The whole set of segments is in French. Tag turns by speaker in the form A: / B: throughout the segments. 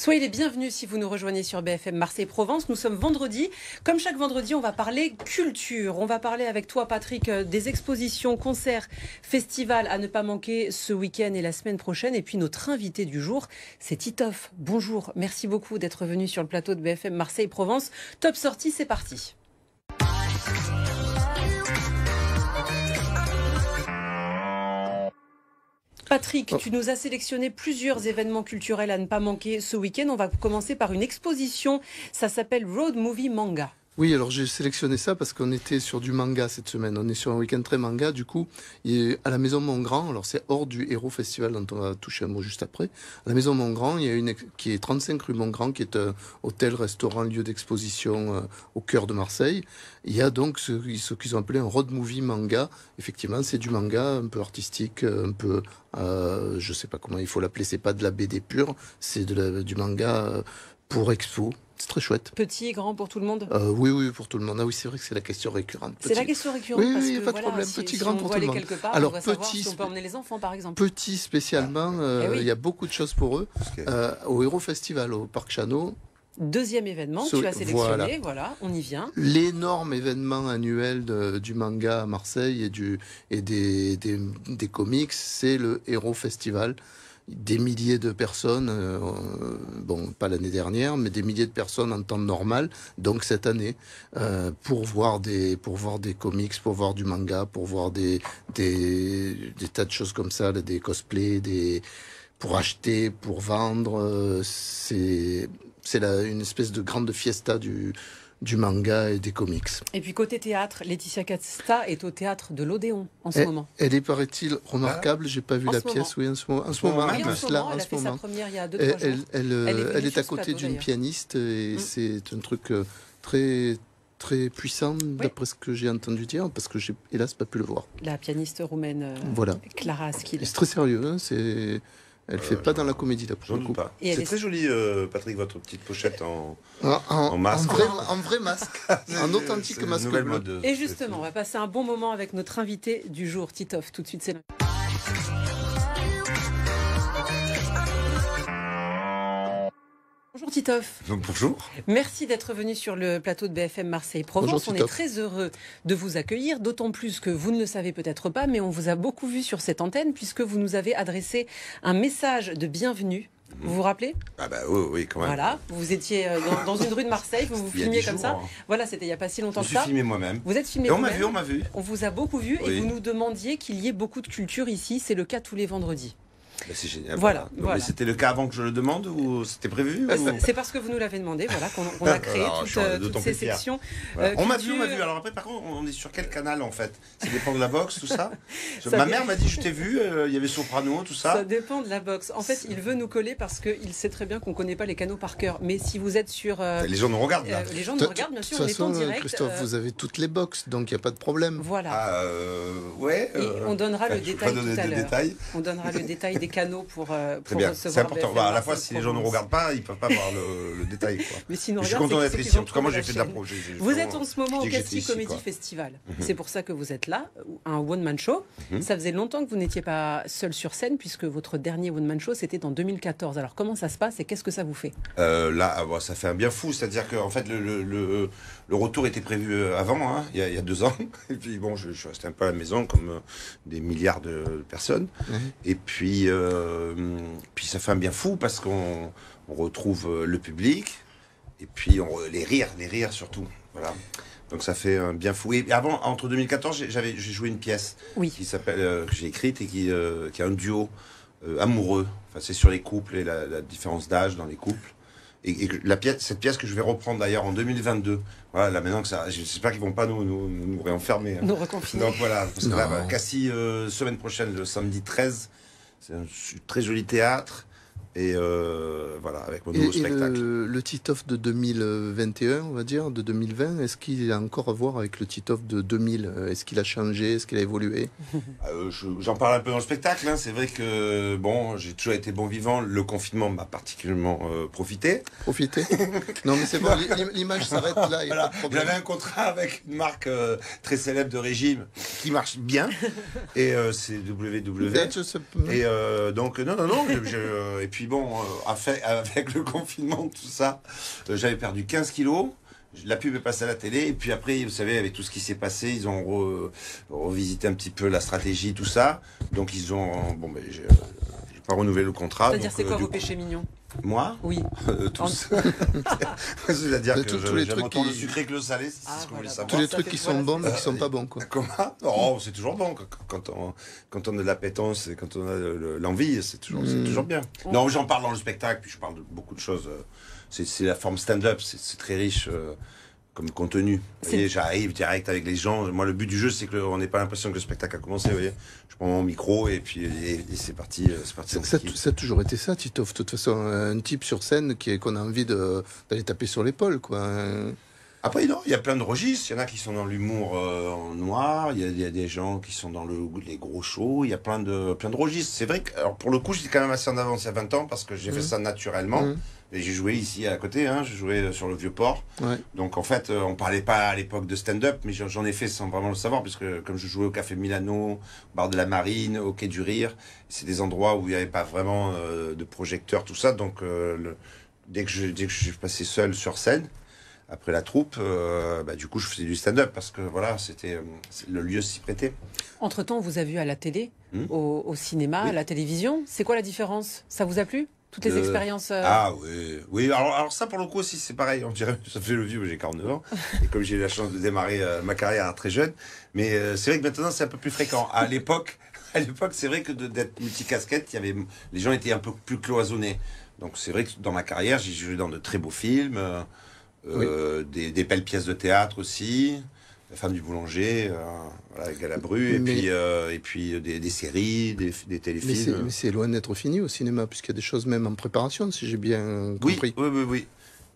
A: Soyez les bienvenus si vous nous rejoignez sur BFM Marseille-Provence. Nous sommes vendredi. Comme chaque vendredi, on va parler culture. On va parler avec toi, Patrick, des expositions, concerts, festivals à ne pas manquer ce week-end et la semaine prochaine. Et puis notre invité du jour, c'est Titoff. Bonjour, merci beaucoup d'être venu sur le plateau de BFM Marseille-Provence. Top sortie, c'est parti. Patrick, tu nous as sélectionné plusieurs événements culturels à ne pas manquer ce week-end. On va commencer par une exposition. Ça s'appelle Road Movie Manga.
B: Oui, alors j'ai sélectionné ça parce qu'on était sur du manga cette semaine. On est sur un week-end très manga, du coup, à la Maison Montgrand. Alors c'est hors du Héros Festival dont on va toucher un mot juste après. À la Maison Montgrand, il y a une qui est 35 rue Montgrand, qui est un hôtel, restaurant, lieu d'exposition au cœur de Marseille. Il y a donc ce qu'ils ont appelé un road movie manga. Effectivement, c'est du manga un peu artistique, un peu, je sais pas comment il faut l'appeler. C'est pas de la BD pure, c'est du manga pour expo. C'est très chouette.
A: Petit, grand, pour tout le monde
B: Oui, pour tout le monde. Ah oui, c'est vrai que c'est la question récurrente.
A: C'est la question récurrente.
B: Oui,
A: parce
B: il n'y a
A: que,
B: pas de problème. Petit, grand, pour tout le monde.
A: Quelque part,
B: alors,
A: on va savoir si on peut emmener les enfants, par exemple.
B: Petit spécialement, il y a beaucoup de choses pour eux. Au Héros Festival, au Parc Chanot.
A: Deuxième événement, tu as sélectionné, voilà, on y vient.
B: L'énorme événement annuel du manga à Marseille et des comics, c'est le Héros Festival. Des milliers de personnes, bon, pas l'année dernière, mais des milliers de personnes en temps normal, donc cette année, pour voir des comics, pour voir du manga, pour voir des tas de choses comme ça, des cosplays, pour acheter, pour vendre. C'est une espèce de grande fiesta du manga et des comics.
A: Et puis côté théâtre, Laetitia Casta est au théâtre de l'Odéon en ce moment.
B: Elle est, paraît-il, remarquable. J'ai pas vu la pièce. Oui, en ce moment.
A: Elle a fait sa première il y a 2-3 jours.
B: Elle est à côté d'une pianiste et c'est un truc très très puissant, d'après ce que j'ai entendu dire, parce que j'ai hélas pas pu le voir.
A: La pianiste roumaine Clara Aschil.
B: C'est très sérieux, hein, elle fait pas dans la comédie là pour le coup.
C: C'est très joli, Patrick, votre petite pochette en masque.
B: En vrai masque, un authentique masque bleu.
A: Et justement, on va passer un bon moment avec notre invité du jour, Titoff. Tout de suite, c'est Bonjour Titoff.
C: Bonjour.
A: Merci d'être venu sur le plateau de BFM Marseille-Provence. On est très heureux de vous accueillir, d'autant plus que vous ne le savez peut-être pas, mais on vous a beaucoup vu sur cette antenne puisque vous nous avez adressé un message de bienvenue. Vous vous rappelez?
C: Ah bah oui, quand même.
A: Voilà, vous étiez dans une rue de Marseille, vous vous filmiez comme ça. Voilà, c'était il n'y a pas si longtemps que ça.
C: Je me suis filmé moi-même.
A: Vous êtes filmé.
C: Et on m'a vu.
A: On vous a beaucoup vu et vous nous demandiez qu'il y ait beaucoup de culture ici. C'est le cas tous les vendredis.
C: Bah c'est génial.
A: Voilà.
C: Mais c'était le cas avant que je le demande ou c'était prévu
A: C'est parce que vous nous l'avez demandé, voilà, qu'on a créé toutes ces sections.
C: Voilà. On m'a vu. Alors après, par contre, on est sur quel canal en fait? Ça dépend de la boxe, tout ça. Ma mère m'a dit, je t'ai vu, il y avait Soprano, tout ça.
A: Ça dépend de la boxe. En fait, il veut nous coller parce qu'il sait très bien qu'on ne connaît pas les canaux par cœur. Mais si vous êtes sur...
C: les gens nous regardent là.
A: Les gens nous regardent, bien sûr, on est en direct.
B: Christophe, vous avez toutes les boxes, donc il n'y a pas de problème.
A: Voilà.
C: Ouais.
A: Et on donnera le détail tout à l'heure. On donnera le détail des canaux pour recevoir.
C: C'est important. À la fois, si les gens ne nous regardent pas, ils ne peuvent pas voir le détail. Quoi.
A: Mais si nous
C: je suis content d'être ici. En tout cas, moi, j'ai fait de la pro.
A: Vous êtes en ce moment au Cassis Comedy Festival. C'est pour ça que vous êtes là, un one-man show. Ça faisait longtemps que vous n'étiez pas seul sur scène, puisque votre dernier one-man show, c'était en 2014. Alors, comment ça se passe et qu'est-ce que ça vous fait?
C: Là, ça fait un bien fou. C'est-à-dire qu'en fait, le retour était prévu avant, hein, il y a 2 ans. Et puis, bon, je suis resté un peu à la maison, comme des milliards de personnes. Et puis ça fait un bien fou parce qu'on retrouve le public et puis les rires surtout. Voilà. Donc ça fait un bien fou. Et avant, entre 2014, j'ai joué une pièce qui s'appelle que j'ai écrite et qui est un duo amoureux. Enfin, c'est sur les couples et la différence d'âge dans les couples. Et cette pièce que je vais reprendre d'ailleurs en 2022. Voilà, là maintenant que ça, j'espère qu'ils vont pas nous réenfermer.
A: Nous reconfiner.
C: Donc voilà, parce que là, Cassis, semaine prochaine, le samedi 13. C'est un très joli théâtre. Et voilà, avec mon nouveau spectacle.
B: Le Titoff de 2021, on va dire, de 2020, est-ce qu'il a encore à voir avec le Titoff de 2000? Est-ce qu'il a changé? Est-ce qu'il a évolué?
C: J'en parle un peu dans le spectacle. Hein. C'est vrai que bon, j'ai toujours été bon vivant. Le confinement m'a particulièrement profité.
B: Profité? Non, mais c'est bon, l'image s'arrête là.
C: Voilà. J'avais un contrat avec une marque très célèbre de régime qui marche bien. Et c'est WW. Et donc, non. Et puis, puis bon, avec le confinement, tout ça, j'avais perdu 15 kilos. La pub est passée à la télé, et puis après, vous savez, avec tout ce qui s'est passé, ils ont revisité un petit peu la stratégie, tout ça. Donc ils ont... Bon, ben, j'ai pas renouvelé le contrat.
A: C'est-à-dire, c'est quoi vos péchés mignons?
C: Moi?
A: Oui.
C: Tous. C'est-à-dire que
B: tous les
C: j'aime
B: trucs
C: autant le
B: qui-
C: sucré que le salé, c'est ce que vous voulez savoir.
B: Tous les
A: ça
B: trucs
A: fait-
B: qui
A: voilà,
B: sont bons,
A: ça
B: mais
A: fait-
B: qui sont pas bons, quoi.
C: Comment? Non, c'est toujours bon. Quand on a de l'appétence et quand on a l'envie, c'est toujours bien. Non, j'en parle dans le spectacle, puis je parle de beaucoup de choses. C'est la forme stand-up, c'est très riche comme contenu. Vous voyez, j'arrive direct avec les gens. Moi, le but du jeu, c'est qu'on n'ait pas l'impression que le spectacle a commencé. Vous voyez, je prends mon micro et puis c'est parti. C'est parti.
B: Ça a toujours été ça, Titoff. De toute façon, un type sur scène qu'on a envie d'aller taper sur l'épaule, quoi.
C: Après, non, il y a plein de registres. Il y en a qui sont dans l'humour en noir. Il y a des gens qui sont dans les gros shows. Il y a plein de registres. C'est vrai que, alors, pour le coup, j'étais quand même assez en avance il y a 20 ans parce que j'ai fait ça naturellement. Et j'ai joué ici à côté, hein, j'ai joué sur le Vieux-Port.
B: Ouais.
C: Donc en fait, on parlait pas à l'époque de stand-up, mais j'en ai fait sans vraiment le savoir, puisque comme je jouais au Café Milano, au Bar de la Marine, au Quai du Rire, c'est des endroits où il n'y avait pas vraiment de projecteurs, tout ça. Donc dès que je suis passé seul sur scène, après la troupe, du coup je faisais du stand-up, parce que voilà, le lieu s'y prêtait.
A: Entre-temps, on vous a vu à la télé, au cinéma,
C: Oui.
A: à la télévision. C'est quoi la différence? Ça vous a plu? Toutes les expériences
C: Ah oui, oui. Alors ça pour le coup aussi c'est pareil. On dirait, ça fait le vieux, j'ai 49 ans et comme j'ai eu la chance de démarrer ma carrière très jeune, mais c'est vrai que maintenant c'est un peu plus fréquent. À l'époque, c'est vrai que d'être multicasquette, les gens étaient un peu plus cloisonnés. Donc c'est vrai que dans ma carrière, j'ai joué dans de très beaux films, des belles pièces de théâtre aussi. La femme du boulanger, voilà, avec Galabru, et puis des séries, des téléfilms.
B: Mais c'est loin d'être fini au cinéma, puisqu'il y a des choses même en préparation, si j'ai bien
C: Oui,
B: compris.
C: oui.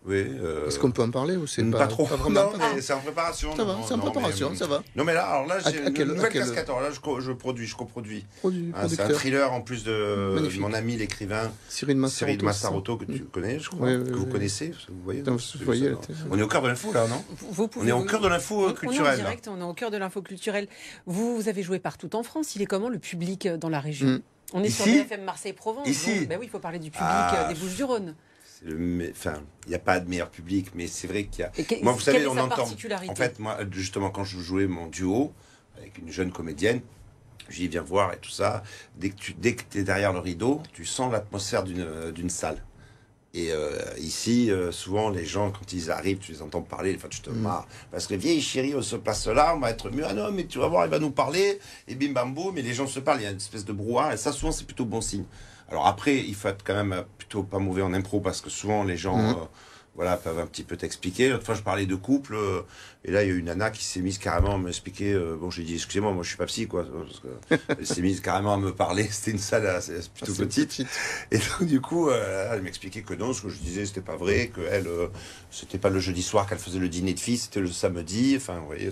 B: Est-ce qu'on peut en parler ou c'est
C: pas trop?
B: vraiment
C: Non, mais c'est en préparation.
B: Ça va,
C: Non,
B: c'est en
C: non,
B: préparation, ça va.
C: Non, mais là, j'ai
B: À
C: une
B: quel-
C: nouvelle casquette. Alors là, je coproduis. C'est un
B: Producteur.
C: thriller en plus de
B: Magnifique.
C: mon ami l'écrivain
B: Cyril
C: Cyril
B: Massaroto.
C: Massaroto, que tu connais, je crois,
B: Oui,
C: que
B: oui,
C: vous
B: oui.
C: connaissez, vous voyez.
B: Non, vous voyez,
C: Ça, on est au cœur de l'info, là, non?
A: Vous pouvez,
C: On est au cœur de l'info
A: On est en
C: culturelle. là.
A: direct, on est au cœur de l'info culturelle. Vous avez joué partout en France. Il est comment le public dans la région? On est sur
C: Ici
A: BFM Marseille-Provence.
C: Ici
A: Donc, ben oui, il faut parler du public
C: Ah.
A: des Bouches-du-Rhône.
C: Enfin, il n'y a pas de meilleur public, mais c'est vrai qu'il y a.
A: Et
C: Moi, vous
A: quelle
C: savez,
A: est
C: on
A: sa
C: entend.
A: particularité?
C: En fait, moi, justement, quand je jouais mon duo avec une jeune comédienne, j'y viens voir et tout ça. Dès que tu es derrière le rideau, tu sens l'atmosphère d'une salle. Et ici, souvent, les gens, quand ils arrivent, tu les entends parler, enfin, tu te marres. Parce que vieille chérie, on se place là, on va être mieux. Ah non, mais tu vas voir, il va nous parler. Et bim bam boum, et les gens se parlent. Il y a une espèce de brouhaha. Et ça, souvent, c'est plutôt bon signe. Alors après, il faut être quand même plutôt pas mauvais en impro, parce que souvent, les gens peuvent un petit peu t'expliquer. L'autre fois, je parlais de couple, et là, il y a une nana qui s'est mise carrément à m'expliquer. Bon, j'ai dit, excusez-moi, moi, je suis pas psy, quoi. Parce que elle s'est mise carrément à me parler. C'était une salle plutôt petite. Et donc, du coup, elle m'expliquait que non, ce que je disais, c'était pas vrai, que elle, c'était pas le jeudi soir qu'elle faisait le dîner de filles, c'était le samedi. Enfin, vous voyez,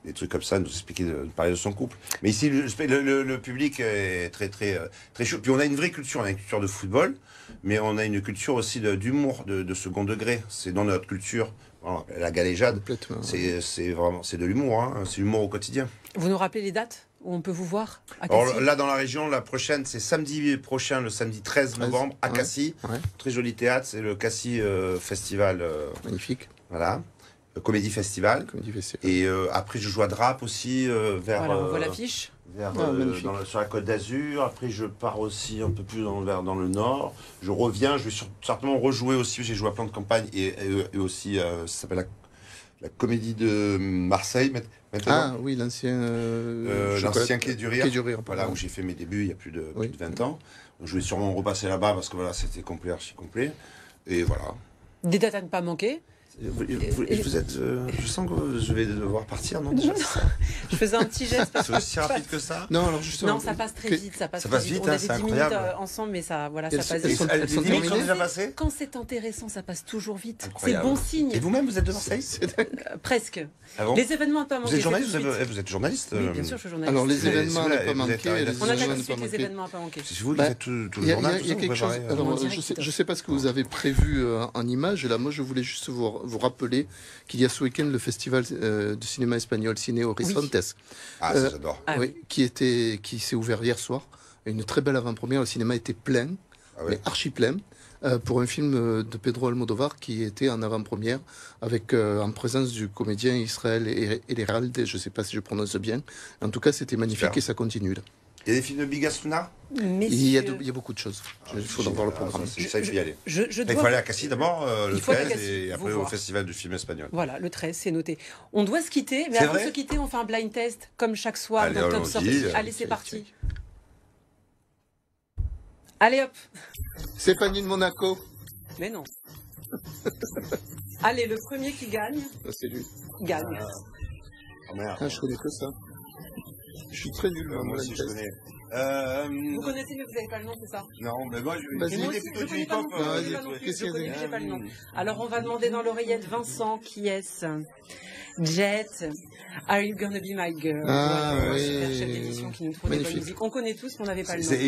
C: des trucs comme ça, nous expliquer, de parler de son couple. Mais ici, le public est très, très, très chaud. Puis on a une vraie culture, on a une culture de football, mais on a une culture aussi d'humour, de second degré. C'est dans notre culture. Voilà, la galéjade,
B: Complètement.
C: c'est vraiment, c'est de l'humour, hein. C'est l'humour au quotidien.
A: Vous nous rappelez les dates où on peut vous voir à
C: Alors
A: Cassis?
C: là, dans la région, la prochaine, c'est samedi prochain, le samedi 13 novembre, à
B: ouais,
C: Cassis.
B: ouais.
C: Très joli théâtre, c'est le Cassis Festival,
B: Magnifique.
C: voilà, Comédie Festival.
B: Comme dit Festival.
C: Et après, je joue à Drape aussi, vers,
A: Voilà, on voit l'affiche.
B: magnifique.
C: sur la Côte d'Azur. Après, je pars aussi un peu plus dans le nord. Je reviens, je vais certainement rejouer aussi. J'ai joué à Plan de campagne et aussi, ça s'appelle la Comédie de Marseille maintenant.
B: Ah oui, l'ancien
C: L'ancien Quai du Rire.
B: Quai du Rire,
C: Voilà,
B: pardon.
C: où j'ai fait mes débuts il y a plus de
B: Oui.
C: 20 ans. Donc, je vais sûrement repasser là-bas parce que voilà, c'était complet, archi complet. Et voilà.
A: Des dates à ne pas manquer.
C: Vous êtes, je sens que je vais devoir partir, non déjà,
A: Je faisais un petit geste parce
C: c'est aussi rapide que ça.
B: Non, alors justement.
A: Non, ça passe très vite. Ça passe
C: Ça
A: très
C: passe vite,
A: On
C: hein,
A: avait
C: c'est
A: 10 minutes
C: incroyable.
A: ensemble, mais ça, voilà,
B: Elles
A: ça passe
B: sont-
A: vite.
B: elles sont
C: Les limites sont
B: terminées
C: déjà passées.
A: Quand c'est intéressant, ça passe toujours vite. C'est
C: Incroyable.
A: bon signe.
C: Et vous-même, vous êtes de Marseille?
A: Presque.
C: Ah bon?
A: Les événements à ne pas manquer.
C: Vous êtes journaliste?
A: c'est tout de suite.
C: Vous êtes journaliste?
A: Oui, bien sûr, je suis journaliste.
B: Alors les
C: Vous êtes-
B: événements à ne pas
C: vous êtes
B: manquer.
C: arrivé-
B: les
A: On attaque
B: événements à
A: tout de
B: ne pas
A: suite les
B: manquer.
A: événements à ne pas manquer.
C: C'est vous qui
B: Bah,
C: faites tout le
B: Il y a,
C: journal,
B: il y a
C: tout ça,
B: quelque
C: vous
B: chose.
C: préparez,
B: Alors,
A: en
B: je
A: direct.
B: ne sais pas ce que vous avez prévu en images. Et là, moi, je voulais juste vous rappeler qu'il y a ce week-end le festival de cinéma espagnol Ciné Horizontes,
C: Ah, ça, j'adore.
A: Ah
B: qui s'est ouvert hier soir. Une très belle avant-première. Le cinéma était plein.
C: Ah ouais.
B: mais archi plein, pour un film de Pedro Almodovar qui était en avant-première, avec en présence du comédien Israël Eleralde, je ne sais pas si je prononce bien. En tout cas, c'était magnifique.
C: Super.
B: Et ça continue là.
C: Il y a des films de Bigasuna?
B: Il y a beaucoup de choses. Il faudra voir le programme.
C: Ça, il faut y aller.
A: Il
C: Il faut aller à Cassis d'abord, le 13,
A: Cassis,
C: et après
A: faut
C: au
A: voir.
C: Festival du film espagnol.
A: Voilà, le 13, c'est noté. On doit se quitter, mais
C: C'est
A: avant de
C: vrai
A: se quitter, on fait un blind test, comme chaque soir
C: Allez,
A: dans Top
C: allons-y.
A: Sortie. Allez, c'est parti. Allez hop.
B: Stéphanie de Monaco.
A: Mais non. Allez, le premier qui gagne,
B: C'est lui.
A: gagne.
C: Oh merde.
B: Ah, je connais que ça. Je suis très nul.
C: Moi aussi, je connais.
A: Vous connaissez, mais vous n'avez pas le nom, c'est ça?
C: Non, mais moi,
B: Vas-y.
C: je
A: Et moi
C: connais
A: aussi,
C: plutôt
A: je
C: du
A: connais pas
C: hip-hop.
A: non plus,
B: vas-y,
A: je connais pas non plus,
B: qu'est-ce
A: je
B: qu'il y a
A: connais,
B: dit
A: j'ai pas le nom. Alors, on va demander dans l'oreillette Vincent qui est-ce? Jet, Are You Gonna Be My Girl?
B: Ah,
A: Ouais,
B: oui.
A: super chef d'émission qui nous trouve des bonnes
B: Magnifique.
A: musiques. On connaît tous, mais on n'avait pas le nom.
C: C'est